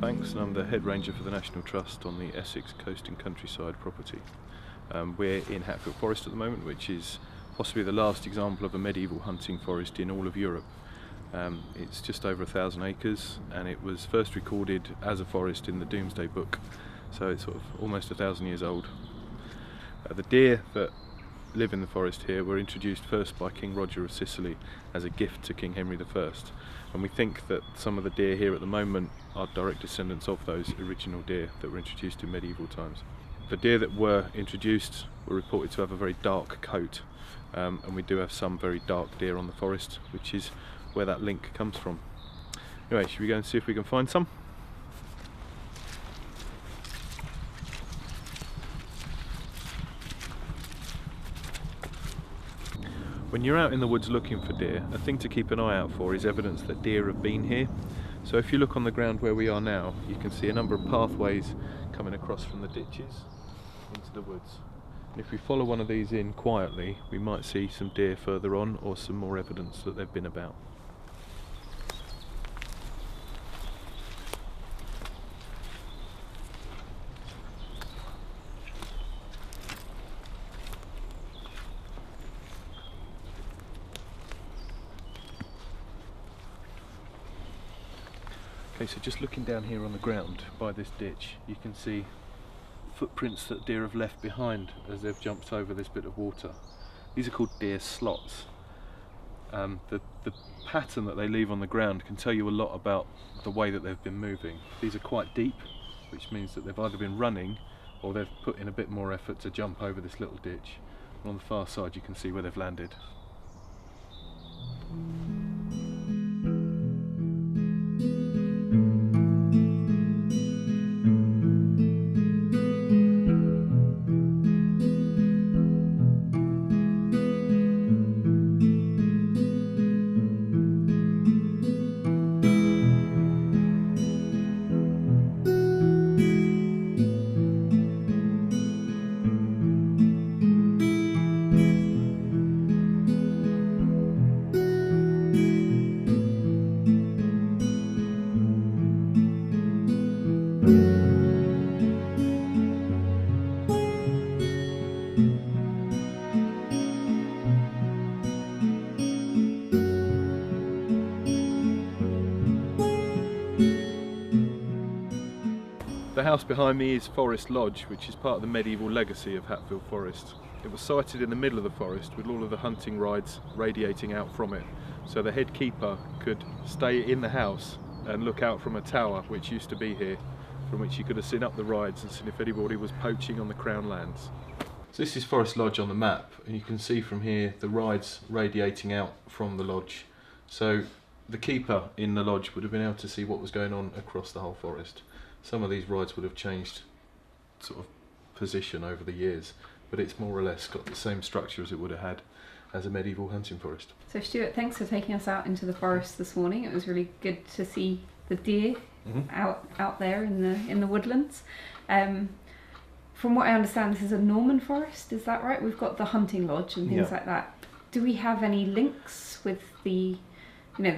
Banks and I'm the head ranger for the National Trust on the Essex Coast and Countryside property. We're in Hatfield Forest at the moment, which is possibly the last example of a medieval hunting forest in all of Europe. It's just over 1,000 acres and it was first recorded as a forest in the Domesday Book, so it's sort of almost 1,000 years old. The deer that live in the forest here were introduced first by King Roger of Sicily as a gift to King Henry I, and we think that some of the deer here at the moment are direct descendants of those original deer that were introduced in medieval times. The deer that were introduced were reported to have a very dark coat, and we do have some very dark deer on the forest, which is where that link comes from. Anyway, should we go and see if we can find some? When you're out in the woods looking for deer, a thing to keep an eye out for is evidence that deer have been here. So if you look on the ground where we are now, you can see a number of pathways coming across from the ditches into the woods. And if we follow one of these in quietly, we might see some deer further on or some more evidence that they've been about. Okay, so just looking down here on the ground by this ditch, you can see footprints that deer have left behind as they've jumped over this bit of water. These are called deer slots. The pattern that they leave on the ground can tell you a lot about the way that they've been moving. These are quite deep, which means that they've either been running or they've put in a bit more effort to jump over this little ditch. And on the far side you can see where they've landed. The house behind me is Forest Lodge, which is part of the medieval legacy of Hatfield Forest. It was sited in the middle of the forest with all of the hunting rides radiating out from it, so the head keeper could stay in the house and look out from a tower which used to be here, from which he could have seen up the rides and seen if anybody was poaching on the Crown lands. So this is Forest Lodge on the map, and you can see from here the rides radiating out from the lodge. So the keeper in the lodge would have been able to see what was going on across the whole forest. Some of these rides would have changed sort of position over the years, but it's more or less got the same structure as it would have had as a medieval hunting forest. So Stuart, thanks for taking us out into the forest this morning. It was really good to see the deer out there in the woodlands. From what I understand, this is a Norman forest, is that right? We've got the hunting lodge and things like that. Do we have any links with the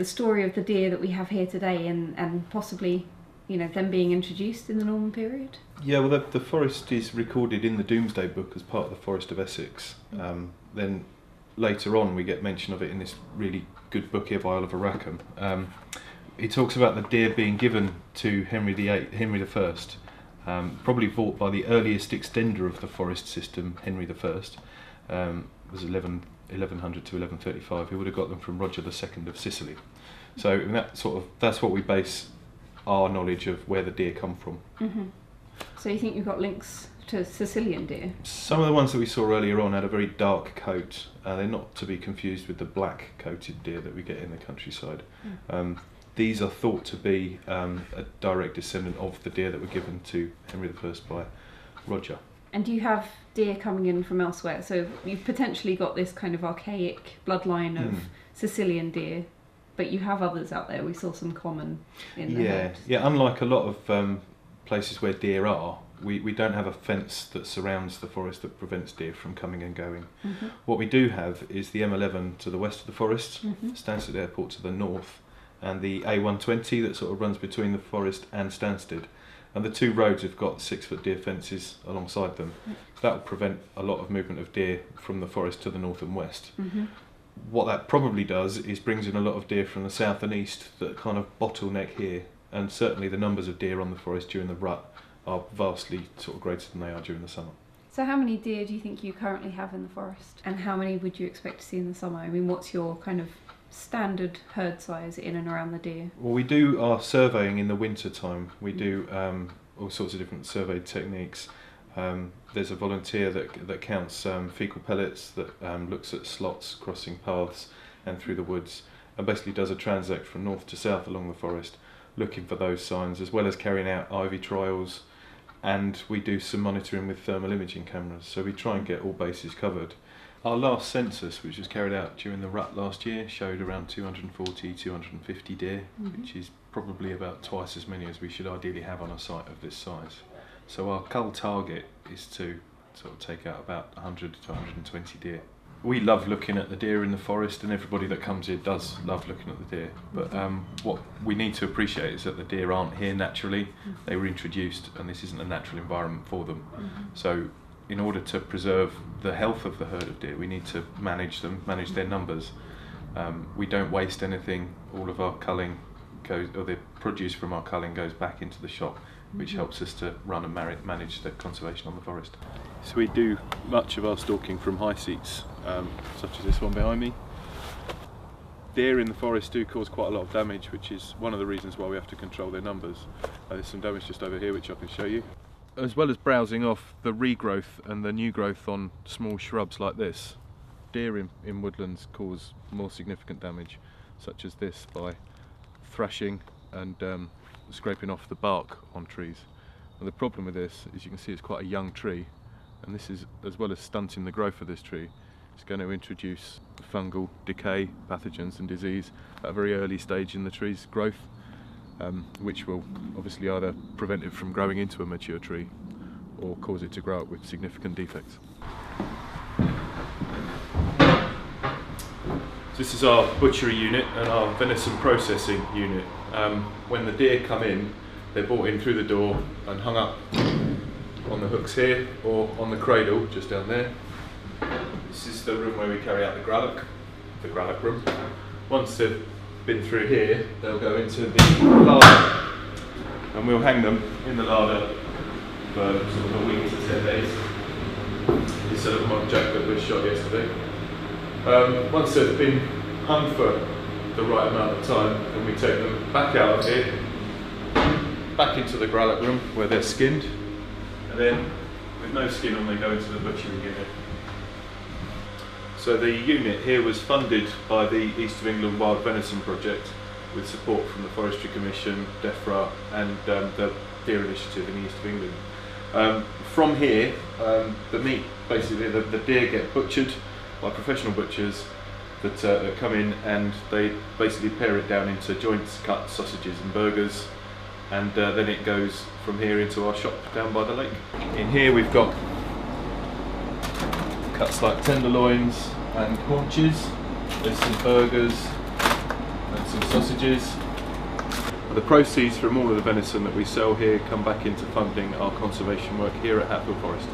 story of the deer that we have here today and possibly them being introduced in the Norman period? Yeah, well the forest is recorded in the Domesday Book as part of the Forest of Essex. Then later on we get mention of it in this really good book here by Oliver Rackham. He talks about the deer being given to Henry I, probably bought by the earliest extender of the forest system, Henry I, was 1100 to 1135. He would have got them from Roger II of Sicily. So that's what we base our knowledge of where the deer come from. So you think you've got links to Sicilian deer? Some of the ones that we saw earlier on had a very dark coat. They're not to be confused with the black coated deer that we get in the countryside. These are thought to be a direct descendant of the deer that were given to Henry I by Roger. And do you have deer coming in from elsewhere? So you've potentially got this kind of archaic bloodline of Sicilian deer, but you have others out there. We saw some common in the herds. Yeah. Unlike a lot of places where deer are, we don't have a fence that surrounds the forest that prevents deer from coming and going. What we do have is the M11 to the west of the forest, Stansted Airport to the north, and the A120 that sort of runs between the forest and Stansted. And the two roads have got 6-foot deer fences alongside them. That will prevent a lot of movement of deer from the forest to the north and west. What that probably does is brings in a lot of deer from the south and east that kind of bottleneck here, and certainly the numbers of deer on the forest during the rut are vastly sort of greater than they are during the summer. So how many deer do you think you currently have in the forest? And how many would you expect to see in the summer? I mean, what's your kind of standard herd size in and around the deer? Well, we do our surveying in the winter time. We do all sorts of different survey techniques. There's a volunteer that counts fecal pellets, that looks at slots crossing paths and through the woods, and basically does a transect from north to south along the forest, looking for those signs, as well as carrying out ivy trials. And we do some monitoring with thermal imaging cameras, so we try and get all bases covered. Our last census, which was carried out during the rut last year, showed around 240, 250 deer, which is probably about twice as many as we should ideally have on a site of this size. So our cull target is to sort of take out about 100 to 120 deer. We love looking at the deer in the forest, and everybody that comes here does love looking at the deer. But what we need to appreciate is that the deer aren't here naturally. They were introduced, and this isn't a natural environment for them. So in order to preserve the health of the herd of deer, we need to manage them, manage their numbers. We don't waste anything. All of our culling goes, or the produce from our culling goes back into the shop, which helps us to run and manage the conservation on the forest. So we do much of our stalking from high seats, such as this one behind me. Deer in the forest do cause quite a lot of damage, which is one of the reasons why we have to control their numbers. There's some damage just over here which I can show you. As well as browsing off the regrowth and the new growth on small shrubs like this, deer in woodlands cause more significant damage, such as this, by thrashing and scraping off the bark on trees. And the problem with this is, you can see it's quite a young tree, and this is, as well as stunting the growth of this tree, it's going to introduce fungal decay, pathogens and disease at a very early stage in the tree's growth, which will obviously either prevent it from growing into a mature tree or cause it to grow up with significant defects. This is our butchery unit and our venison processing unit. When the deer come in, they're brought in through the door and hung up on the hooks here, or on the cradle just down there. This is the room where we carry out the gralloch room. Once they've been through here, they'll go into the larder, and we'll hang them in the larder for sort of a week to 10 days. This little mock jack that was shot yesterday. Once they've been hung for the right amount of time, then we take them back out of here, back into the gralloch room where they're skinned, and then with no skin on, they go into the butchery unit. So the unit here was funded by the East of England Wild Venison Project, with support from the Forestry Commission, DEFRA and the Deer Initiative in the East of England. From here, the meat, basically the deer get butchered by professional butchers that come in, and they basically pare it down into joints, cuts, sausages and burgers, and then it goes from here into our shop down by the lake. In here we've got cuts like tenderloins and haunches. There's some burgers and some sausages. The proceeds from all of the venison that we sell here come back into funding our conservation work here at Hatfield Forest.